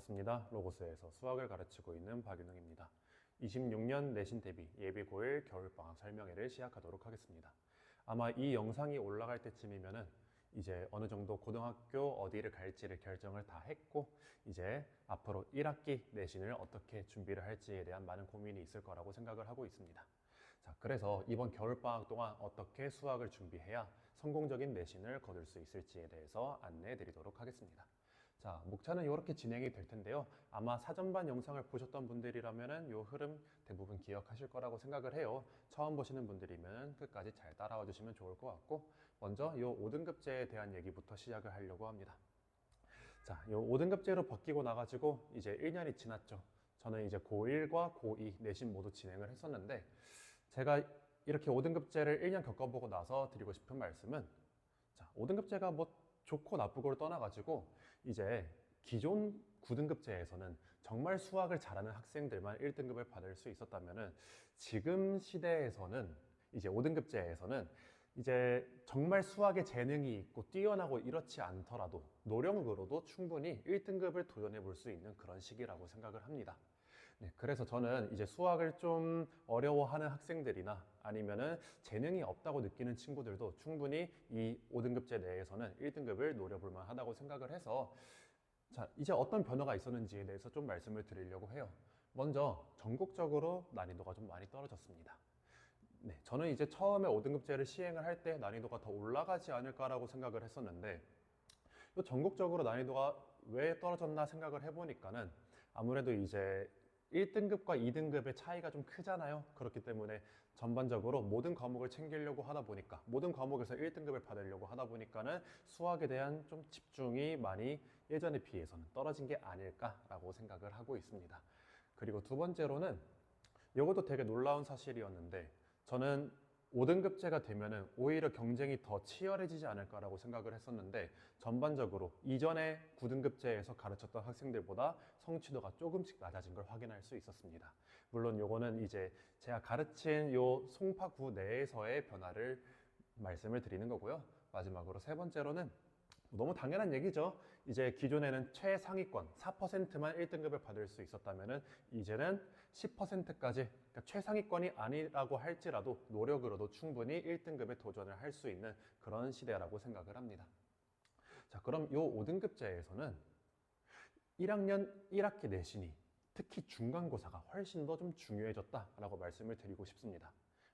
반갑습니다. 로고스에서 수학을 가르치고 있는 박윤웅입니다. 26년 내신 대비 예비 고1 겨울방학 설명회를 시작하도록 하겠습니다. 아마 이 영상이 올라갈 때쯤이면은 이제 어느 정도 고등학교 어디를 갈지를 결정을 다 했고 이제 앞으로 1학기 내신을 어떻게 준비를 할지에 대한 많은 고민이 있을 거라고 생각을 하고 있습니다. 자, 그래서 이번 겨울방학 동안 어떻게 수학을 준비해야 성공적인 내신을 거둘 수 있을지에 대해서 안내해 드리도록 하겠습니다. 자, 목차는 이렇게 진행이 될 텐데요. 아마 사전반 영상을 보셨던 분들이라면 이 흐름 대부분 기억하실 거라고 생각을 해요. 처음 보시는 분들이면 끝까지 잘 따라와 주시면 좋을 것 같고, 먼저 이 5등급제에 대한 얘기부터 시작을 하려고 합니다. 자, 이 5등급제로 바뀌고 나가지고 이제 1년이 지났죠. 저는 이제 고1과 고2 내신 모두 진행을 했었는데, 제가 이렇게 5등급제를 1년 겪어보고 나서 드리고 싶은 말씀은, 자, 5등급제가 뭐 좋고 나쁘고를 떠나가지고 이제 기존 9등급제에서는 정말 수학을 잘하는 학생들만 1등급을 받을 수 있었다면은 지금 시대에서는 이제 5등급제에서는 이제 정말 수학에 재능이 있고 뛰어나고 이렇지 않더라도 노력으로도 충분히 1등급을 도전해 볼 수 있는 그런 시기라고 생각을 합니다. 네, 그래서 저는 이제 수학을 좀 어려워하는 학생들이나 아니면은 재능이 없다고 느끼는 친구들도 충분히 이 5등급제 내에서는 1등급을 노려볼 만하다고 생각을 해서 자, 이제 어떤 변화가 있었는지에 대해서 좀 말씀을 드리려고 해요. 먼저 전국적으로 난이도가 좀 많이 떨어졌습니다. 네, 저는 이제 처음에 5등급제를 시행을 할 때 난이도가 더 올라가지 않을까라고 생각을 했었는데 전국적으로 난이도가 왜 떨어졌나 생각을 해보니까는 아무래도 이제 1등급과 2등급의 차이가 좀 크잖아요. 그렇기 때문에 전반적으로 모든 과목을 챙기려고 하다 보니까 모든 과목에서 1등급을 받으려고 하다 보니까는 수학에 대한 좀 집중이 많이 예전에 비해서는 떨어진 게 아닐까라고 생각을 하고 있습니다. 그리고 두 번째로는 이것도 되게 놀라운 사실이었는데 저는 5등급제가 되면은 오히려 경쟁이 더 치열해지지 않을까라고 생각을 했었는데 전반적으로 이전에 9등급제에서 가르쳤던 학생들보다 성취도가 조금씩 낮아진 걸 확인할 수 있었습니다. 물론 요거는 이제 제가 가르친 요 송파구 내에서의 변화를 말씀을 드리는 거고요. 마지막으로 세 번째로는 너무 당연한 얘기죠. 이제 기존에는 최상위권 4%만 1등급을 받을 수 있었다면은 이제는 10%까지 그러니까 최상위권이 아니라고 할지라도 노력으로도 충분히 1등급에 도전을 할 수 있는 그런 시대라고 생각을 합니다. 자, 그럼 요 5등급제에서는 1학년 1학기 내신이 특히 중간고사가 훨씬 더 좀 중요해졌다라고 말씀을 드리고 싶습니다.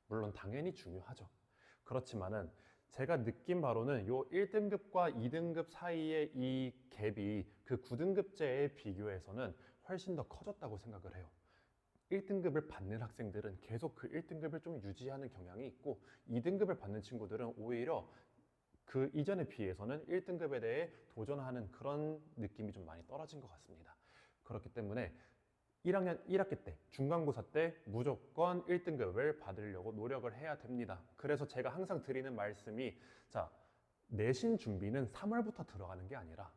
물론 당연히 중요하죠. 그렇지만은 제가 느낀 바로는 요 1등급과 2등급 사이의 이 갭이 그 9등급제에 비교해서는 훨씬 더 커졌다고 생각을 해요. 1등급을 받는 학생들은 계속 그 1등급을 좀 유지하는 경향이 있고 2등급을 받는 친구들은 오히려 그 이전에 비해서는 1등급에 대해 도전하는 그런 느낌이 좀 많이 떨어진 것 같습니다. 그렇기 때문에 1학년 1학기 때 중간고사 때 무조건 1등급을 받으려고 노력을 해야 됩니다. 그래서 제가 항상 드리는 말씀이 자, 내신 준비는 3월부터 들어가는 게 아니라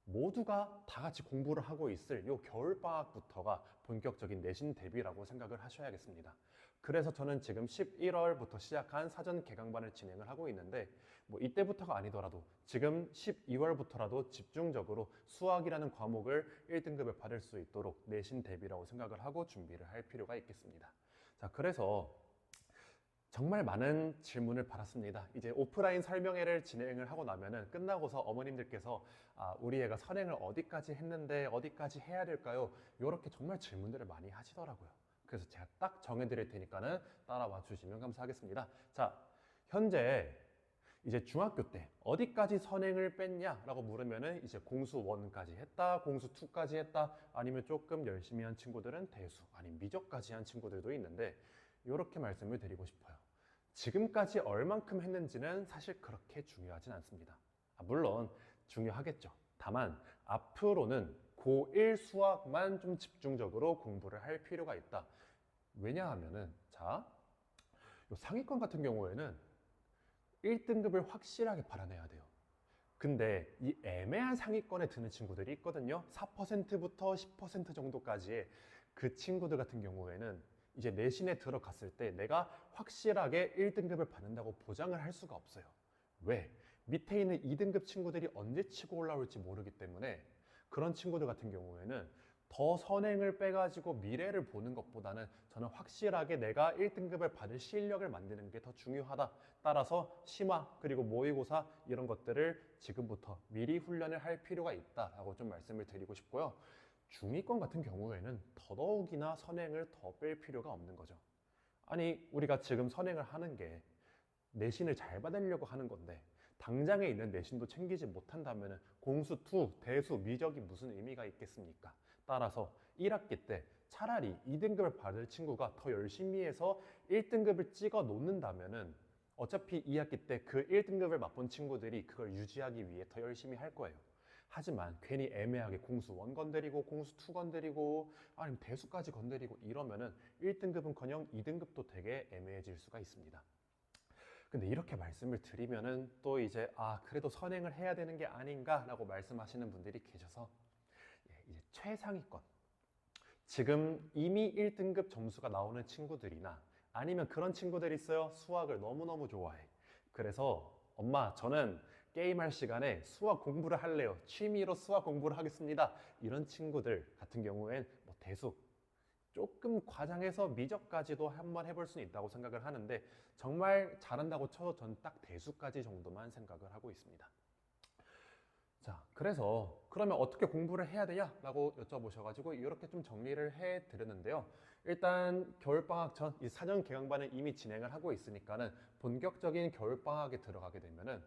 모두가 다 같이 공부를 하고 있을 요 겨울방학부터가 본격적인 내신 대비라고 생각을 하셔야겠습니다. 그래서 저는 지금 11월부터 시작한 사전 개강반을 진행을 하고 있는데 뭐 이때부터가 아니더라도 지금 12월부터라도 집중적으로 수학이라는 과목을 1등급을 받을 수 있도록 내신 대비라고 생각을 하고 준비를 할 필요가 있겠습니다. 자, 그래서 정말 많은 질문을 받았습니다. 이제 오프라인 설명회를 진행을 하고 나면은 끝나고서 어머님들께서 우리 애가 선행을 어디까지 했는데 어디까지 해야 될까요? 이렇게 정말 질문들을 많이 하시더라고요. 그래서 제가 딱 정해드릴 테니까는 따라와 주시면 감사하겠습니다. 자, 현재 이제 중학교 때 어디까지 선행을 뺐냐라고 물으면은 이제 공수 1까지 했다, 공수 2까지 했다, 아니면 조금 열심히 한 친구들은 대수, 아니면 미적까지 한 친구들도 있는데 이렇게 말씀을 드리고 싶어요. 지금까지 얼만큼 했는지는 사실 그렇게 중요하진 않습니다. 물론 중요하겠죠. 다만 앞으로는 고1 수학만 좀 집중적으로 공부를 할 필요가 있다. 왜냐하면은 자, 요 상위권 같은 경우에는 1등급을 확실하게 받아내야 돼요. 근데 이 애매한 상위권에 드는 친구들이 있거든요. 4%부터 10% 정도까지의 그 친구들 같은 경우에는 이제 내신에 들어갔을 때 내가 확실하게 1등급을 받는다고 보장을 할 수가 없어요. 왜? 밑에 있는 2등급 친구들이 언제 치고 올라올지 모르기 때문에 그런 친구들 같은 경우에는 더 선행을 빼가지고 미래를 보는 것보다는 저는 확실하게 내가 1등급을 받을 실력을 만드는 게 더 중요하다. 따라서 심화 그리고 모의고사 이런 것들을 지금부터 미리 훈련을 할 필요가 있다라고 좀 말씀을 드리고 싶고요. 중위권 같은 경우에는 더더욱이나 선행을 더 뺄 필요가 없는 거죠. 아니, 우리가 지금 선행을 하는 게 내신을 잘 받으려고 하는 건데 당장에 있는 내신도 챙기지 못한다면 공수, 투, 대수, 미적이 무슨 의미가 있겠습니까? 따라서 1학기 때 차라리 2등급을 받을 친구가 더 열심히 해서 1등급을 찍어 놓는다면 어차피 2학기 때 그 1등급을 맛본 친구들이 그걸 유지하기 위해 더 열심히 할 거예요. 하지만 괜히 애매하게 공수 1 건드리고 공수 2 건드리고 아니면 대수까지 건드리고 이러면은 1등급은커녕 2등급도 되게 애매해질 수가 있습니다. 근데 이렇게 말씀을 드리면은 또 이제 그래도 선행을 해야 되는 게 아닌가라고 말씀하시는 분들이 계셔서 이제 최상위권 지금 이미 1등급 점수가 나오는 친구들이나 아니면 그런 친구들 있어요. 수학을 너무너무 좋아해. 그래서 엄마 저는 게임할 시간에 수학 공부를 할래요. 취미로 수학 공부를 하겠습니다. 이런 친구들 같은 경우엔 뭐 대수 조금 과장해서 미적까지도 한번 해볼 수는 있다고 생각을 하는데 정말 잘한다고 쳐도 전 딱 대수까지 정도만 생각을 하고 있습니다. 자, 그래서 그러면 어떻게 공부를 해야 되냐? 라고 여쭤보셔가지고 이렇게 좀 정리를 해 드렸는데요. 일단 겨울방학 전 이 사전 개강반을 이미 진행을 하고 있으니까는 본격적인 겨울방학에 들어가게 되면은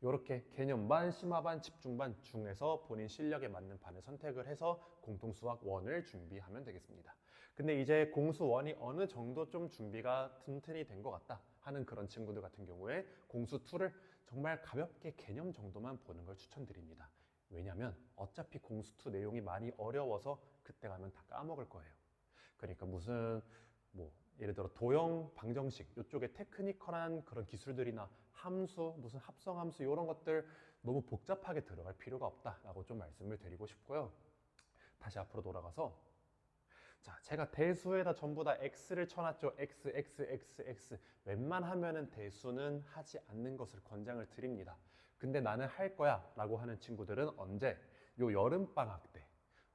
이렇게 개념반, 심화반, 집중반 중에서 본인 실력에 맞는 반을 선택을 해서 공통수학 1을 준비하면 되겠습니다. 근데 이제 공수 1이 어느 정도 좀 준비가 튼튼히 된 것 같다 하는 그런 친구들 같은 경우에 공수 2를 정말 가볍게 개념 정도만 보는 걸 추천드립니다. 왜냐면 어차피 공수 2 내용이 많이 어려워서 그때 가면 다 까먹을 거예요. 그러니까 무슨 예를 들어 도형, 방정식 이쪽에 테크니컬한 그런 기술들이나 함수, 무슨 합성함수 이런 것들 너무 복잡하게 들어갈 필요가 없다라고 좀 말씀을 드리고 싶고요. 다시 앞으로 돌아가서 자, 제가 대수에다 전부 다 x를 쳐놨죠. x. 웬만하면은 대수는 하지 않는 것을 권장을 드립니다. 근데 나는 할 거야 라고 하는 친구들은 언제? 요 여름방학 때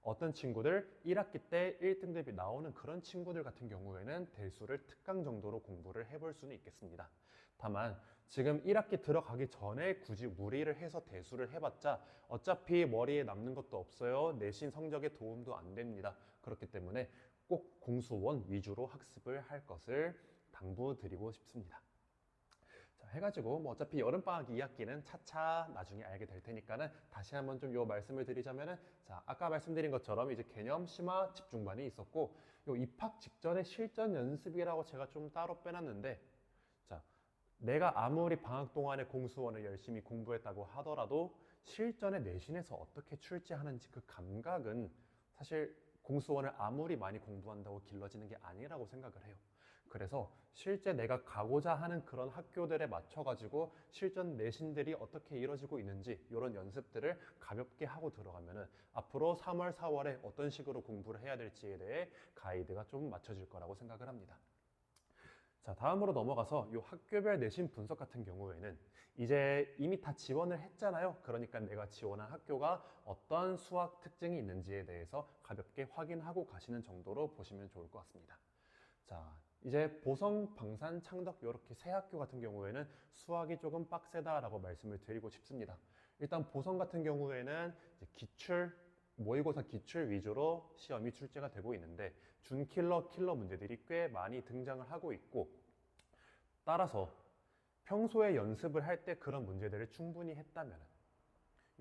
어떤 친구들 1학기 때 1등급이 나오는 그런 친구들 같은 경우에는 대수를 특강 정도로 공부를 해볼 수는 있겠습니다. 다만 지금 1학기 들어가기 전에 굳이 무리를 해서 대수를 해봤자 어차피 머리에 남는 것도 없어요. 내신 성적에 도움도 안 됩니다. 그렇기 때문에 꼭 공수원 위주로 학습을 할 것을 당부드리고 싶습니다. 자, 해가지고 어차피 여름방학 2학기는 차차 나중에 알게 될 테니까는 다시 한번 좀 요 말씀을 드리자면은 자, 아까 말씀드린 것처럼 이제 개념, 심화, 집중반이 있었고 요 입학 직전에 실전 연습이라고 제가 좀 따로 빼놨는데 자, 내가 아무리 방학 동안에 공수원을 열심히 공부했다고 하더라도 실전에 내신에서 어떻게 출제하는지 그 감각은 사실 공수원을 아무리 많이 공부한다고 길러지는 게 아니라고 생각을 해요. 그래서 실제 내가 가고자 하는 그런 학교들에 맞춰가지고 실전 내신들이 어떻게 이루어지고 있는지 이런 연습들을 가볍게 하고 들어가면은 앞으로 3월, 4월에 어떤 식으로 공부를 해야 될지에 대해 가이드가 좀 맞춰질 거라고 생각을 합니다. 자, 다음으로 넘어가서 이 학교별 내신 분석 같은 경우에는 이제 이미 다 지원을 했잖아요. 그러니까 내가 지원한 학교가 어떤 수학 특징이 있는지에 대해서 가볍게 확인하고 가시는 정도로 보시면 좋을 것 같습니다. 자, 이제 보성, 방산, 창덕 이렇게 세 학교 같은 경우에는 수학이 조금 빡세다라고 말씀을 드리고 싶습니다. 일단 보성 같은 경우에는 이제 기출, 모의고사 기출 위주로 시험이 출제가 되고 있는데 준킬러, 킬러 문제들이 꽤 많이 등장을 하고 있고 따라서 평소에 연습을 할 때 그런 문제들을 충분히 했다면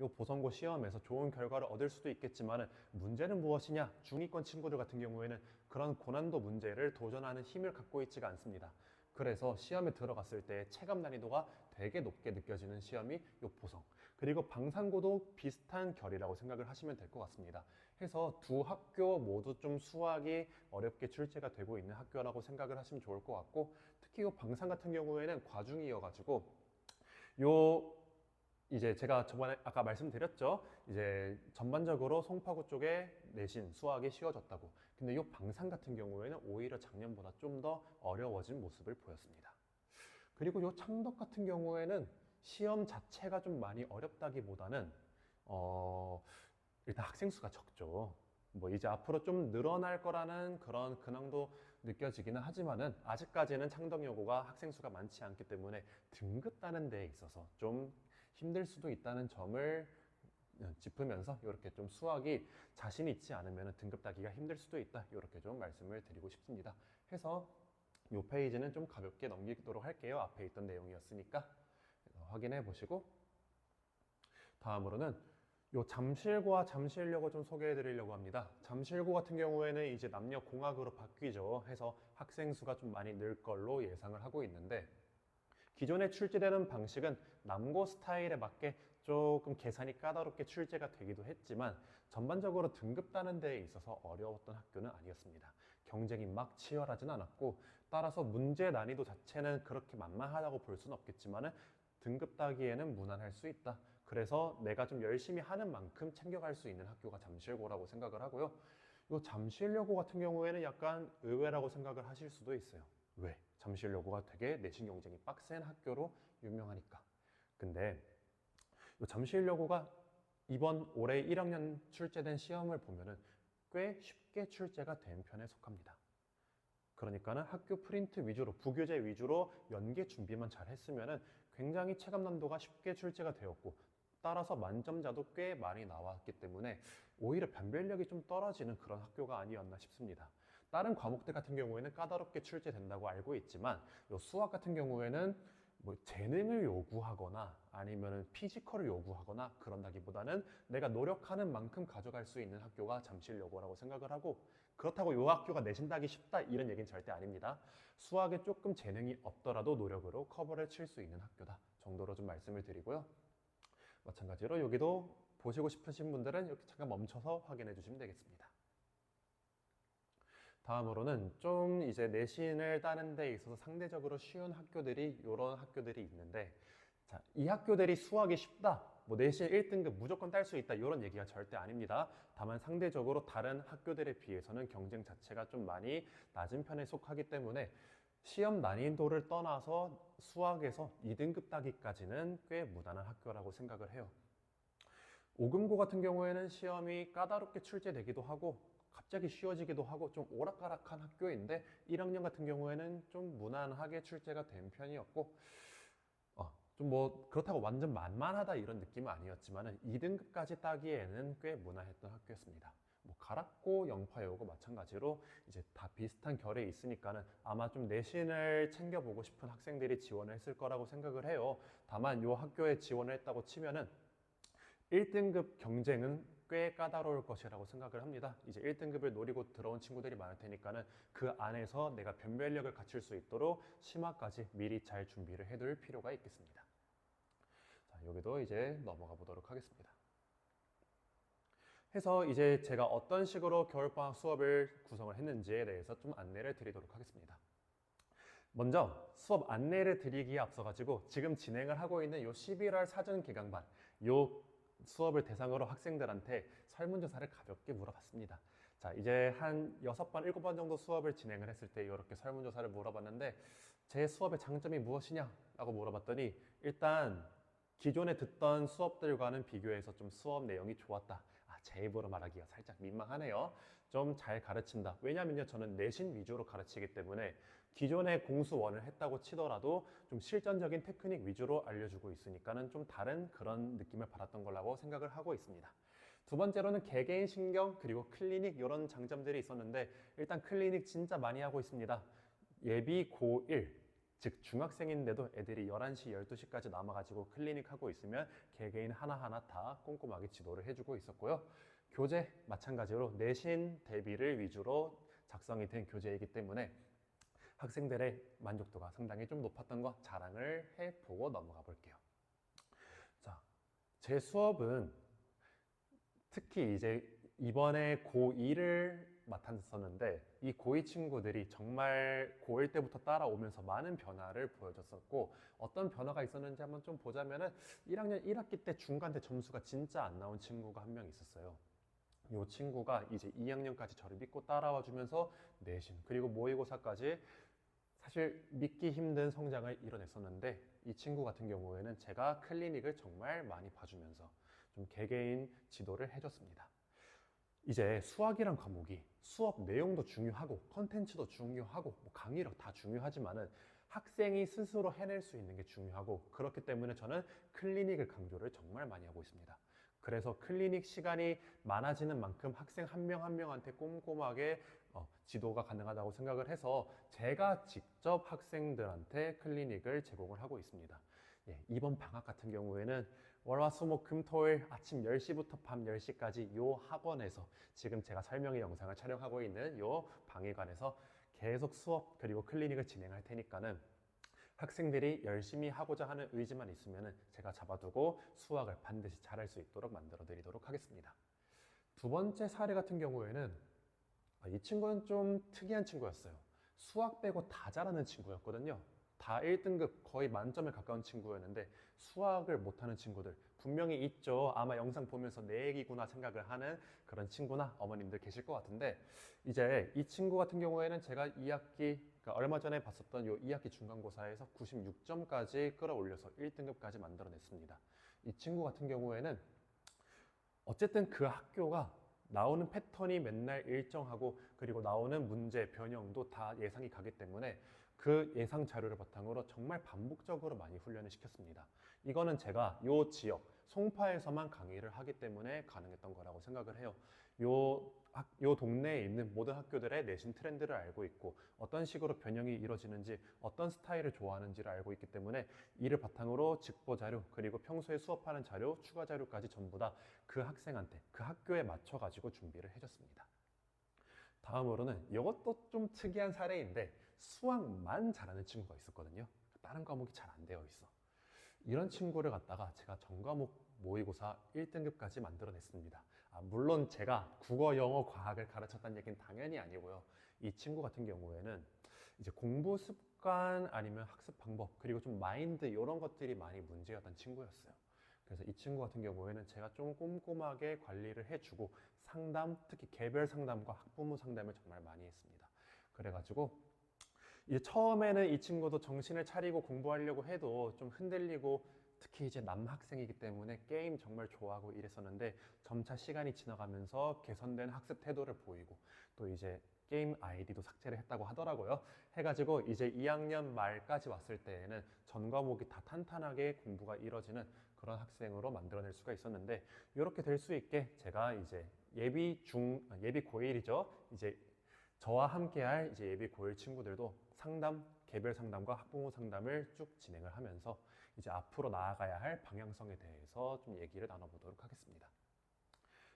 이 보성고 시험에서 좋은 결과를 얻을 수도 있겠지만 문제는 무엇이냐? 중위권 친구들 같은 경우에는 그런 고난도 문제를 도전하는 힘을 갖고 있지가 않습니다. 그래서 시험에 들어갔을 때 체감 난이도가 되게 높게 느껴지는 시험이 이 보성 그리고 방산고도 비슷한 결이라고 생각을 하시면 될 것 같습니다. 해서 두 학교 모두 좀 수학이 어렵게 출제가 되고 있는 학교라고 생각을 하시면 좋을 것 같고 특히 이 방산 같은 경우에는 과중이어가지고 이제 제가 저번에 아까 말씀드렸죠. 이제 전반적으로 송파구 쪽에 내신 수학이 쉬워졌다고. 근데 이 방산 같은 경우에는 오히려 작년보다 좀 더 어려워진 모습을 보였습니다. 그리고 이 창덕 같은 경우에는 시험 자체가 좀 많이 어렵다기보다는 일단 학생 수가 적죠. 뭐 이제 앞으로 좀 늘어날 거라는 그런 근황도 느껴지기는 하지만은 아직까지는 창덕 여고가 학생 수가 많지 않기 때문에 등급 따는 데 있어서 좀 힘들 수도 있다는 점을 짚으면서 이렇게 좀 수학이 자신 있지 않으면 등급 따기가 힘들 수도 있다, 이렇게 좀 말씀을 드리고 싶습니다. 해서 이 페이지는 좀 가볍게 넘기도록 할게요. 앞에 있던 내용이었으니까 확인해 보시고, 다음으로는 요 잠실고와 잠실여고 좀 소개해 드리려고 합니다. 잠실고 같은 경우에는 이제 남녀 공학으로 바뀌죠. 해서 학생 수가 좀 많이 늘 걸로 예상을 하고 있는데, 기존에 출제되는 방식은 남고 스타일에 맞게 조금 계산이 까다롭게 출제가 되기도 했지만 전반적으로 등급 따는 데에 있어서 어려웠던 학교는 아니었습니다. 경쟁이 막 치열하진 않았고, 따라서 문제 난이도 자체는 그렇게 만만하다고 볼 수는 없겠지만 등급 따기에는 무난할 수 있다. 그래서 내가 좀 열심히 하는 만큼 챙겨갈 수 있는 학교가 잠실고라고 생각을 하고요. 이 잠실여고 같은 경우에는 약간 의외라고 생각을 하실 수도 있어요. 왜? 잠실여고가 되게 내신 경쟁이 빡센 학교로 유명하니까. 근데 이 잠실여고가 이번 올해 1학년 출제된 시험을 보면은 꽤 쉽게 출제가 된 편에 속합니다. 그러니까는 학교 프린트 위주로, 부교재 위주로 연계 준비만 잘 했으면은 굉장히 체감 난도가 쉽게 출제가 되었고, 따라서 만점자도 꽤 많이 나왔기 때문에 오히려 변별력이 좀 떨어지는 그런 학교가 아니었나 싶습니다. 다른 과목들 같은 경우에는 까다롭게 출제된다고 알고 있지만 요 수학 같은 경우에는 뭐 재능을 요구하거나 아니면 피지컬을 요구하거나 그런다기보다는 내가 노력하는 만큼 가져갈 수 있는 학교가 잠실여고라고 생각을 하고, 그렇다고 요 학교가 내신 따기 쉽다 이런 얘기는 절대 아닙니다. 수학에 조금 재능이 없더라도 노력으로 커버를 칠 수 있는 학교다 정도로 좀 말씀을 드리고요. 마찬가지로 여기도 보시고 싶으신 분들은 이렇게 잠깐 멈춰서 확인해 주시면 되겠습니다. 다음으로는 좀 이제 내신을 따는 데 있어서 상대적으로 쉬운 학교들이 이런 학교들이 있는데, 자, 이 학교들이 수학이 쉽다, 뭐 내신 1등급 무조건 딸 수 있다 이런 얘기가 절대 아닙니다. 다만 상대적으로 다른 학교들에 비해서는 경쟁 자체가 좀 많이 낮은 편에 속하기 때문에 시험 난이도를 떠나서 수학에서 2등급 따기까지는 꽤 무난한 학교라고 생각을 해요. 오금고 같은 경우에는 시험이 까다롭게 출제되기도 하고 갑자기 쉬워지기도 하고 좀 오락가락한 학교인데 1학년 같은 경우에는 좀 무난하게 출제가 된 편이었고, 좀 뭐 그렇다고 완전 만만하다 이런 느낌은 아니었지만 2등급까지 따기에는 꽤 무난했던 학교였습니다. 뭐 가락고, 영파여고 마찬가지로 이제 다 비슷한 결에 있으니까는 아마 좀 내신을 챙겨보고 싶은 학생들이 지원을 했을 거라고 생각을 해요. 다만 이 학교에 지원을 했다고 치면은 1등급 경쟁은 꽤 까다로울 것이라고 생각을 합니다. 이제 1등급을 노리고 들어온 친구들이 많을 테니까는 그 안에서 내가 변별력을 갖출 수 있도록 심화까지 미리 잘 준비를 해둘 필요가 있겠습니다. 자, 여기도 이제 넘어가 보도록 하겠습니다. 해서 이제 제가 어떤 식으로 겨울방학 수업을 구성을 했는지에 대해서 좀 안내를 드리도록 하겠습니다. 먼저 수업 안내를 드리기에 앞서가지고 지금 진행을 하고 있는 요 11월 사전 개강반 요 수업을 대상으로 학생들한테 설문조사를 가볍게 물어봤습니다. 자, 이제 한 6번, 7번 정도 수업을 진행을 했을 때 이렇게 설문조사를 물어봤는데 제 수업의 장점이 무엇이냐? 라고 물어봤더니 일단 기존에 듣던 수업들과는 비교해서 좀 수업 내용이 좋았다. 제 입으로 말하기가 살짝 민망하네요. 좀 잘 가르친다. 왜냐면요, 저는 내신 위주로 가르치기 때문에 기존에 공수원을 했다고 치더라도 좀 실전적인 테크닉 위주로 알려주고 있으니까는 좀 다른 그런 느낌을 받았던 거라고 생각을 하고 있습니다. 두 번째로는 개개인 신경 그리고 클리닉 이런 장점들이 있었는데, 일단 클리닉 진짜 많이 하고 있습니다. 예비 고1, 즉 중학생인데도 애들이 11시, 12시까지 남아가지고 클리닉 하고 있으면 개개인 하나하나 다 꼼꼼하게 지도를 해주고 있었고요. 교재 마찬가지로 내신 대비를 위주로 작성이 된 교재이기 때문에 학생들의 만족도가 상당히 좀 높았던 거 자랑을 해보고 넘어가 볼게요. 자, 제 수업은 특히 이제 이번에 고2를 맡았었는데 이 고2 친구들이 정말 고1 때부터 따라오면서 많은 변화를 보여줬었고, 어떤 변화가 있었는지 한번 좀 보자면은 1학년 1학기 때 중간 때 점수가 진짜 안 나온 친구가 한 명 있었어요. 이 친구가 이제 2학년까지 저를 믿고 따라와 주면서 내신 그리고 모의고사까지 사실 믿기 힘든 성장을 이뤄냈었는데, 이 친구 같은 경우에는 제가 클리닉을 정말 많이 봐주면서 좀 개개인 지도를 해줬습니다. 이제 수학이란 과목이 수업 내용도 중요하고 컨텐츠도 중요하고 뭐 강의력 다 중요하지만은 학생이 스스로 해낼 수 있는 게 중요하고, 그렇기 때문에 저는 클리닉을 강조를 정말 많이 하고 있습니다. 그래서 클리닉 시간이 많아지는 만큼 학생 한 명 한 명한테 꼼꼼하게 지도가 가능하다고 생각을 해서 제가 직접 학생들한테 클리닉을 제공을 하고 있습니다. 예, 이번 방학 같은 경우에는 월화수목금토일 아침 10시부터 밤 10시까지 요 학원에서, 지금 제가 설명회 영상을 촬영하고 있는 요 방위관에서 계속 수업 그리고 클리닉을 진행할 테니까는 학생들이 열심히 하고자 하는 의지만 있으면 제가 잡아두고 수학을 반드시 잘할 수 있도록 만들어 드리도록 하겠습니다. 두 번째 사례 같은 경우에는 이 친구는 좀 특이한 친구였어요. 수학 빼고 다 잘하는 친구였거든요. 다 1등급 거의 만점에 가까운 친구였는데 수학을 못하는 친구들 분명히 있죠. 아마 영상 보면서 내 얘기구나 생각을 하는 그런 친구나 어머님들 계실 것 같은데, 이제 이 친구 같은 경우에는 제가 2학기, 그러니까 얼마 전에 봤었던 요 2학기 중간고사에서 96점까지 끌어올려서 1등급까지 만들어냈습니다. 이 친구 같은 경우에는 어쨌든 그 학교가 나오는 패턴이 맨날 일정하고, 그리고 나오는 문제 변형도 다 예상이 가기 때문에 그 예상 자료를 바탕으로 정말 반복적으로 많이 훈련을 시켰습니다. 이거는 제가 요 지역 송파에서만 강의를 하기 때문에 가능했던 거라고 생각을 해요. 요 동네에 있는 모든 학교들의 내신 트렌드를 알고 있고, 어떤 식으로 변형이 이루어지는지, 어떤 스타일을 좋아하는지를 알고 있기 때문에 이를 바탕으로 직보 자료, 그리고 평소에 수업하는 자료, 추가 자료까지 전부 다 그 학생한테, 그 학교에 맞춰 가지고 준비를 해줬습니다. 다음으로는 이것도 좀 특이한 사례인데, 수학만 잘하는 친구가 있었거든요. 다른 과목이 잘 안 되어 있어. 이런 친구를 갖다가 제가 전 과목 모의고사 1등급까지 만들어냈습니다. 물론 제가 국어, 영어, 과학을 가르쳤다는 얘기는 당연히 아니고요. 이 친구 같은 경우에는 이제 공부 습관 아니면 학습 방법, 그리고 좀 마인드 이런 것들이 많이 문제였던 친구였어요. 그래서 이 친구 같은 경우에는 제가 좀 꼼꼼하게 관리를 해주고 상담, 특히 개별 상담과 학부모 상담을 정말 많이 했습니다. 그래가지고 이제 처음에는 이 친구도 정신을 차리고 공부하려고 해도 좀 흔들리고, 특히 이제 남학생이기 때문에 게임 정말 좋아하고 이랬었는데, 점차 시간이 지나가면서 개선된 학습 태도를 보이고, 또 이제 게임 아이디도 삭제를 했다고 하더라고요. 해가지고 이제 2학년 말까지 왔을 때에는 전 과목이 다 탄탄하게 공부가 이뤄지는 그런 학생으로 만들어낼 수가 있었는데, 이렇게 될 수 있게 제가 이제 예비 고1이죠. 이제 저와 함께할 이제 예비 고1 친구들도 상담, 개별 상담과 학부모 상담을 쭉 진행을 하면서 이제 앞으로 나아가야 할 방향성에 대해서 좀 얘기를 나눠보도록 하겠습니다.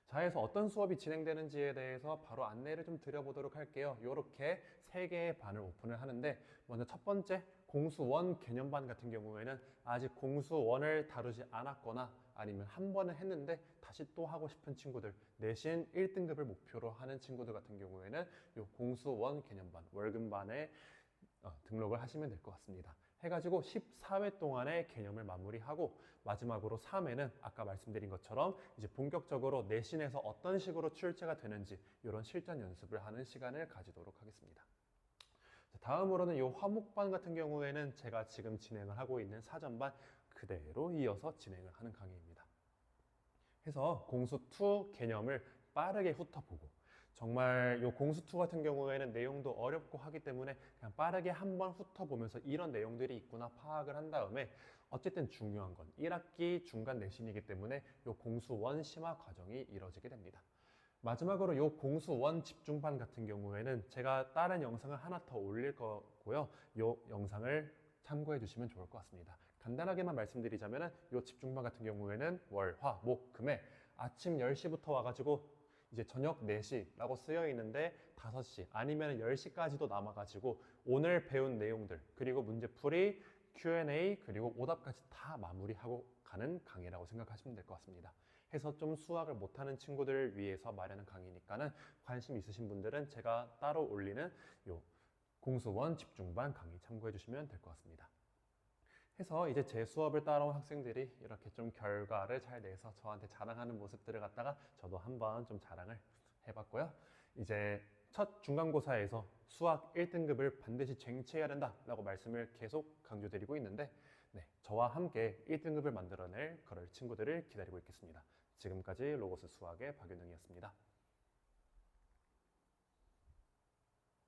자, 해서 어떤 수업이 진행되는지에 대해서 바로 안내를 좀 드려보도록 할게요. 이렇게 3개의 반을 오픈을 하는데, 먼저 첫 번째 공수1 개념반 같은 경우에는 아직 공수1을 다루지 않았거나 아니면 한 번은 했는데 다시 또 하고 싶은 친구들, 내신 1등급을 목표로 하는 친구들 같은 경우에는 이 공수1 개념반 월급반에 등록을 하시면 될 것 같습니다. 해가지고 14회 동안의 개념을 마무리하고, 마지막으로 3회는 아까 말씀드린 것처럼 이제 본격적으로 내신에서 어떤 식으로 출제가 되는지 이런 실전 연습을 하는 시간을 가지도록 하겠습니다. 다음으로는 이 화목반 같은 경우에는 제가 지금 진행을 하고 있는 사전반 그대로 이어서 진행을 하는 강의입니다. 해서 공수2 개념을 빠르게 훑어보고, 정말 이 공수2 같은 경우에는 내용도 어렵고 하기 때문에 그냥 빠르게 한번 훑어보면서 이런 내용들이 있구나 파악을 한 다음에, 어쨌든 중요한 건 1학기 중간 내신이기 때문에 이 공수1 심화 과정이 이루어지게 됩니다. 마지막으로 이 공수1 집중반 같은 경우에는 제가 다른 영상을 하나 더 올릴 거고요. 이 영상을 참고해 주시면 좋을 것 같습니다. 간단하게만 말씀드리자면 이 집중반 같은 경우에는 월, 화, 목, 금에 아침 10시부터 와가지고 이제 저녁 4시라고 쓰여 있는데 5시 아니면 10시까지도 남아가지고 오늘 배운 내용들, 그리고 문제풀이, Q&A, 그리고 오답까지 다 마무리하고 가는 강의라고 생각하시면 될 것 같습니다. 해서 좀 수학을 못하는 친구들을 위해서 마련한 강의니까는 관심 있으신 분들은 제가 따로 올리는 요 공수1 집중반 강의 참고해 주시면 될 것 같습니다. 해서 이제 제 수업을 따라온 학생들이 이렇게 좀 결과를 잘 내서 저한테 자랑하는 모습들을 갖다가 저도 한번 좀 자랑을 해봤고요. 이제 첫 중간고사에서 수학 1등급을 반드시 쟁취해야 된다라고 말씀을 계속 강조드리고 있는데, 네, 저와 함께 1등급을 만들어낼 그럴 친구들을 기다리고 있겠습니다. 지금까지 로고스 수학의 박윤영이었습니다.